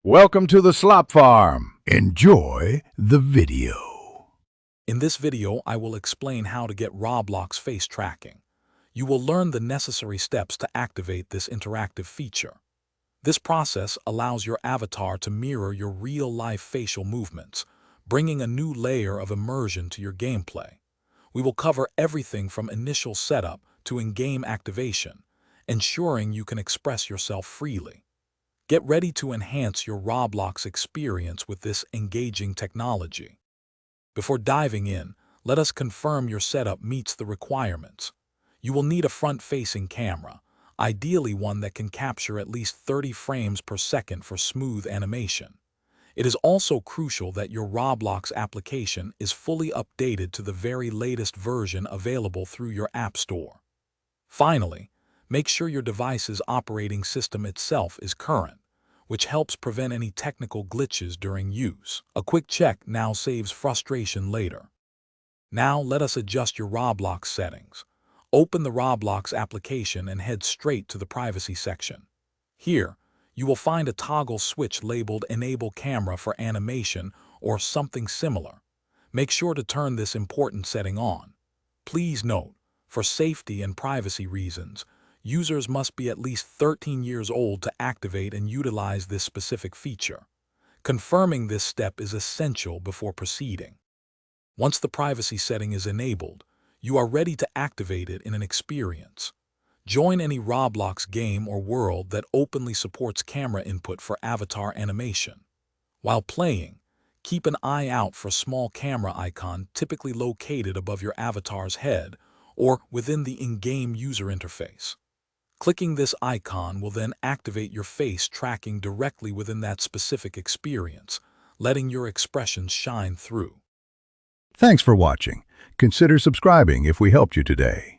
Welcome to the Slop Farm. Enjoy the video. In this video, I will explain how to get Roblox face tracking. You will learn the necessary steps to activate this interactive feature. This process allows your avatar to mirror your real-life facial movements, bringing a new layer of immersion to your gameplay. We will cover everything from initial setup to in-game activation, ensuring you can express yourself freely. Get ready to enhance your Roblox experience with this engaging technology. Before diving in, let us confirm your setup meets the requirements. You will need a front-facing camera, ideally one that can capture at least 30 frames per second for smooth animation. It is also crucial that your Roblox application is fully updated to the very latest version available through your App Store. Finally, make sure your device's operating system itself is current, which helps prevent any technical glitches during use. A quick check now saves frustration later. Now let us adjust your Roblox settings. Open the Roblox application and head straight to the privacy section. Here, you will find a toggle switch labeled Enable Camera for Animation or something similar. Make sure to turn this important setting on. Please note, for safety and privacy reasons, users must be at least 13 years old to activate and utilize this specific feature. Confirming this step is essential before proceeding. Once the privacy setting is enabled, you are ready to activate it in an experience. Join any Roblox game or world that openly supports camera input for avatar animation. While playing, keep an eye out for a small camera icon typically located above your avatar's head or within the in-game user interface. Clicking this icon will then activate your face tracking directly within that specific experience, letting your expressions shine through. Thanks for watching. Consider subscribing if we helped you today.